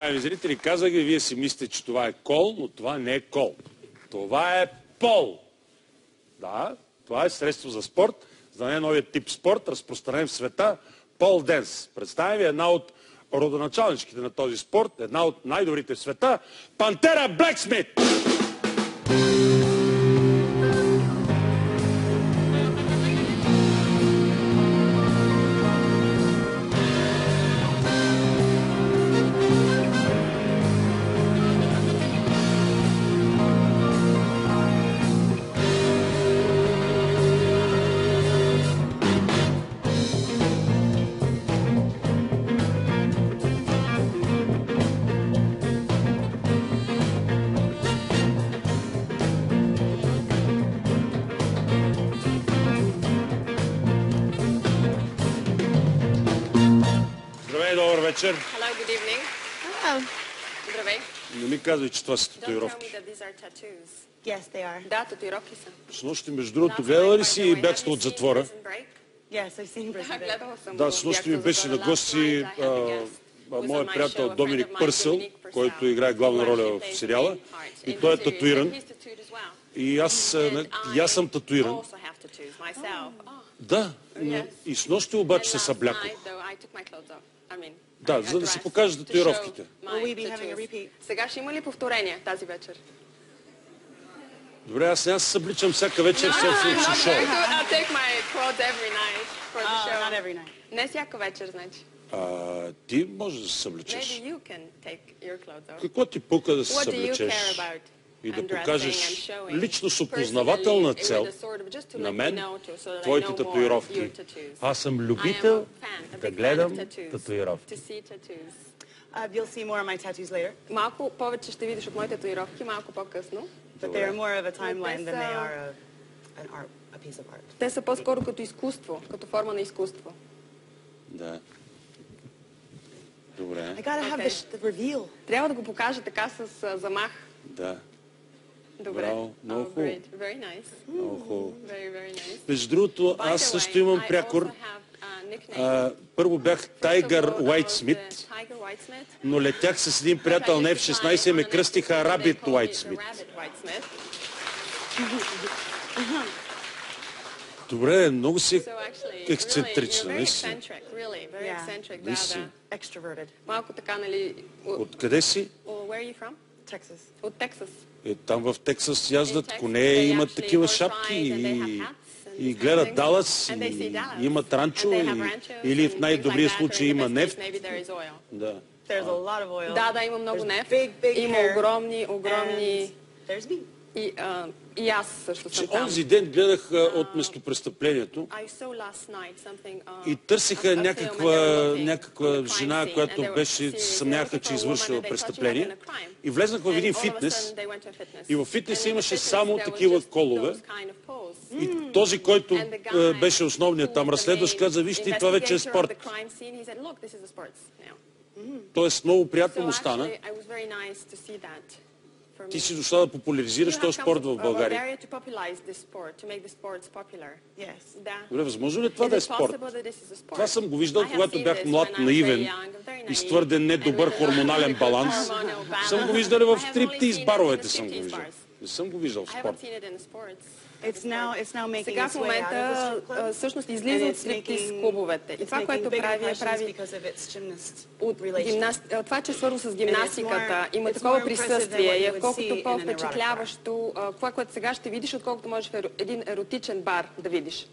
Зрители, казах ви, вие си мислите, че това е кол, но това не е кол. Това е пол. Да, това е средство за спорт, за най-новият тип спорт, разпространен в света, пол денс. Представям ви една от родоначалничките на този спорт, една от най-добрите в света, Пантера Блексмит! Здравей, добър вечер. Hello, good evening. Hello. Здравей. Не ми казвай, че това са Don't tell татуировки. me that these are tattoos. Yes, they are. Да, татуировки са. С нощи, между другото, гледала ли си бягство от затвора? Yes, I've seen Prison Break. Гледала съм Да, го. с нощи Бях ми беше на затвора гости last night. I had a guest. моят Was on my приятел show, a Доминик friend of mine, Пърсъл, Dominic Purcell, който играе главна who роля actually в plays the сериала. main part И in той е the series, татуиран. and he's tattooed as well. И аз съм татуиран. Also have tattoos myself. Oh, Да, yes. и с нощи обаче And се last съблякох. night, though, I took my clothes off. I mean, Да, I за да си dressed покажеш to татуировките. show my Will we be having a tattoos. repeat? Сега ще има ли повторение тази вечер? Добре, аз сега се събличам всяка вечер в собственото си шоу. I'll take my clothes every night for the show. Not every night. Не всяка вечер, значи. Ти можеш да се събличеш. Maybe you can take your clothes off. Какво ти пука да се What do you събличеш? care about? И да undressing покажеш and showing? лично с опознавателна Personally, цел with a sort of just to на let мен me know to- so that I твоите know more татуировки. your tattoos. Аз съм I am любител a fan, a да big гледам fan of tattoos, татуировки. to see tattoos. You'll see more of my tattoos later, Малко повече ще видиш от моите татуировки, малко по-късно. but they are more of a timeline than they са- are a piece of art. Те са по-скоро като изкуство, като форма на изкуство. Да. Добре. I gotta have the reveal. Трябва да го покажа така с замах. Да. Добре. Браво, много хубаво. Great. Very nice. Много хубаво. Very, very nice. Между другото, By аз the също way, имам I прякор. also have a nickname. Първо бях First of Тайгър all, I was Уайтсмит, Tiger Whitesmith. но летях с един приятел на F-16 и ме кръстиха Рабит Уайтсмит. Добре, много си ексцентрична, наистина. Yeah. Наистина. Extroverted. Малко така, нали... Откъде си? Where are you from? Texas. От Тексас. Там в Тексас яздат In Texas, коне, they имат actually такива horse шапки ride and they have и, hats and и these гледат kind of Далас, things. And they see и Dallas. имат ранчо, And they have ranchos или в and най-добрия things like that, случай or in the има best нефт. case, maybe there is oil. Да. There's a lot of oil. Да, има много There's нефт. big Има hair. огромни... And there's me. И аз също съм там. Онзи ден гледах от местопрестъплението I saw last night something, и търсиха a film and they were looking някаква on the crime жена, scene, която and they were беше, serious. съмняха, They че were извършила woman and they thought she had престъпление. done a crime. И влезнах в един And all of a фитнес sudden they went to a fitness. и в фитнеса And in the имаше fitness само there was такива just колове. those kind of poles. И този, който And the guy беше основният там who was the разследващ, main каза, вижте, това вече е investigator of спорт. the crime scene, he said, "Look, this is a sports now." Тоест много приятно So му стана. actually, I was very nice to see that for me. Ти си дошла да популяризираш You този have спорт come в to България. Bulgaria to popularize this sport, to make the sports popular. Yes. Да. Добре, възможно ли е това Is да е it спорт? possible that this is a sport? Това съм го виждал, I have когато seen бях this млад, when I was наивен very young, very и с naive, твърде недобър and with a хормонален hormonal баланс. balance. Съм го виждал в I have only стриптиз seen it in баровете, the съм го striptease виждал. bars. Не съм го виждал в I haven't спорт. seen it in the sports. It's now making Сега в its way out of the момента strip club. всъщност излиза And от it's стриптиз making- клубовете. И it's това, making което big прави, impressions because of its gymnast от relation. това, че е свързано с гимнастиката, има it's такова more impressive than присъствие what и you е would колкото see in an по-впечатляващо това, което сега ще видиш, отколкото можеш в един еротичен бар да видиш.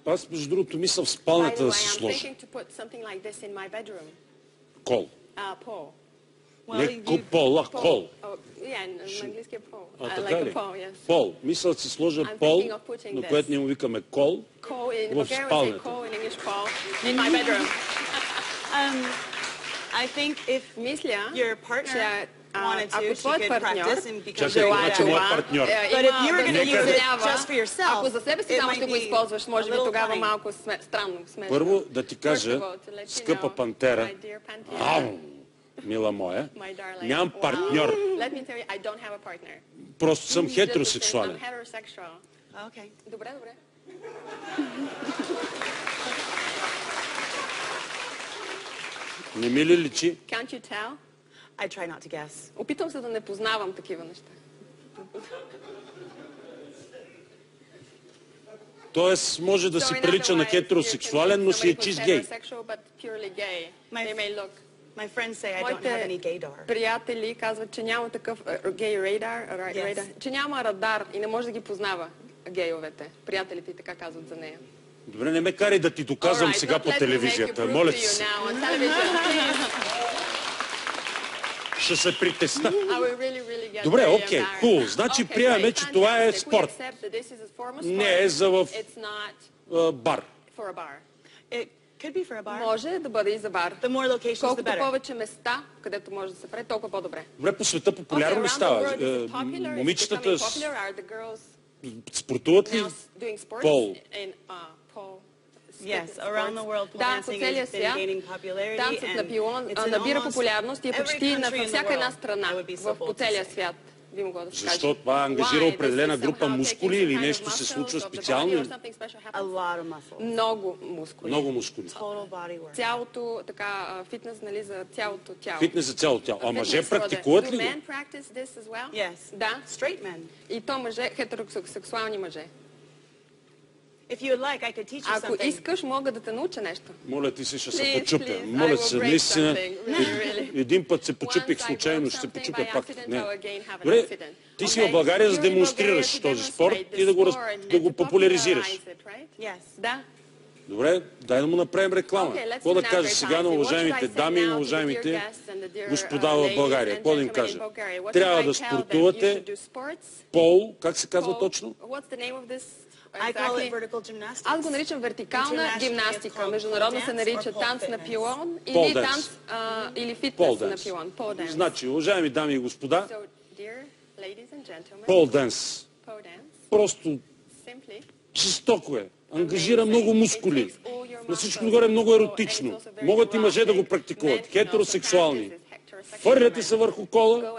Аз, между другото, мисля в By спалнята the да way, си I'm сложа thinking to put something like this in my bedroom. кол. Pole. Не пол, а кол. Oh, yeah, на английски е pole. А, Like така a ли? pole, yes. Пол. Мисля да си сложа I'm пол, thinking of putting на this. което ние му викаме кол. Pole in В Bulgarian, we say спалнята. pole in English, pole in my bedroom. I think if Мисля, your partner че wanted ако to, she твоят could партньор practice and become Чакай, good значи at моят it. партньор. But if you were going to use it just for yourself, ако за себе си it само might ще го be използваш, може a би little тогава funny. малко странно, смешно. Първо да ти кажа, First of all, to let you скъпа know, пантера, my dear Pantera, мила моя, my darling, нямам wow. партньор. Let me tell you, I don't have a partner. Просто съм Just хетеросексуален. I'm heterosexual. Okay. Добре, добре. Не ми ли личи? Can't Can't you tell? I try not to guess. Опитвам се да не познавам такива неща. Тоест, може да си прилича на хетеросексуален, но си е чист гей. My friends say I don't have any gaydar. Приятели казват, че няма такъв гей радар, че няма радар и не може да ги познава гейовете. Приятелите и така казват за нея. Добре, не ме карай да ти доказвам сега по телевизията. Моля ти се. Ще се притесна. Добре, окей, хубаво. Значи приемаме, че това е спорт. Не е за в бар. Could be for a bar. Може да бъде и за бар. The more locations, the Колкото better. повече места, където може да се прави, толкова по-добре. Добре, по света популярно ли става? Момичетата спортуват ли пол? Yes, around the world, pole Да, по dancing целия has been свят gaining popularity, танцът на пилон and it's in набира almost популярност и е every почти country във in the всяка една world, страна, I would be so по bold to целия say. свят. Би могло да се каже. Защо това ангажира определена група мускули или нещо се случва специално? A lot of muscles. Много мускули. Много мускули. Total body work. Цялото така фитнес, нали, за цялото тяло. Фитнес за цялото тяло. А мъже Fitness for the- практикуват ли Do го? men practice this as well? Yes. Да. Straight men. И то мъже, хетеросексуални мъже. If you would like, I could teach you Ако something. искаш, мога да те науча нещо. Моля ти се, ще се Please, почупя. please, I Моля will се, break наистина. something. Really, really. Един път се почупих Once I случайно, broke ще се something почупя by пак. accident, Не. I'll again have an Добре, accident. ти си Okay, в България, за you're да in демонстрираш Bulgaria to този спорт demonstrate и да го, the sport да and го to популяризираш. popularize it, right? Yes. Да. Добре, дай да му направим реклама. Okay, let's Какво да do an кажеш сега на advertising. What should I уважаемите say дами и now на to the уважаемите dear guests and the dear, господа в ladies България? and Какво да им gentlemen in кажа? Bulgaria? What Трябва should I да tell them? спортувате You should do sports. пол, как се казва Pole. точно? What's the name of this? I call it Exactly. vertical gymnastics. Аз го наричам вертикална Internationally, гимнастика. it's called Международно pole се dance нарича or pole танц на fitness. пилон Pole или dance. танц или Пол фитнес на денс. пилон. Pole dance. Значи, уважаеми дами и господа, So, dear ladies and gentlemen, пол денс. pole dance, Просто simply, жестоко е. Ангажира много мускули. На всичко отгоре е много еротично. Могат и мъже да го практикуват. Хетеросексуални. Фърляте се върху кола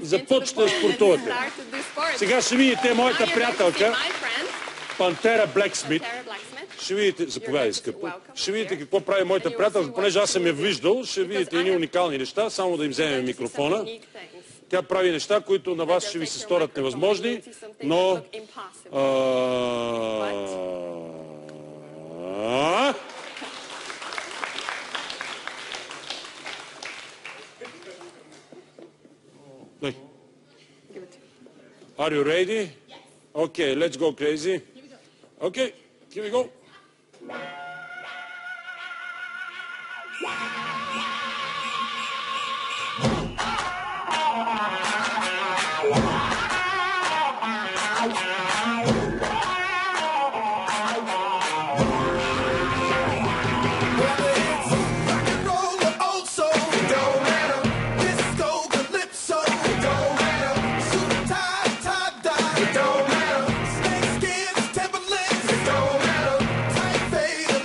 и започвате да спортувате. Сега ще видите моята приятелка, Пантера Блексмит. Ще видите, заповядай, скъпо. Ще видите какво прави моята приятелка, понеже аз съм я виждал, ще видите едни уникални неща, само да им вземем микрофона. Тя прави неща, които на вас ще ви се сторят невъзможни, но... Are you ready? Yes. Okay, let's go crazy. Okay, here we go. Don't matter. Snake skins, Timberlands. It don't matter. Tight fade.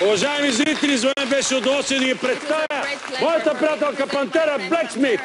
Уважаеми зрители, за мен беше удоволствие да ги представя моята приятелка Пантера Блексмит.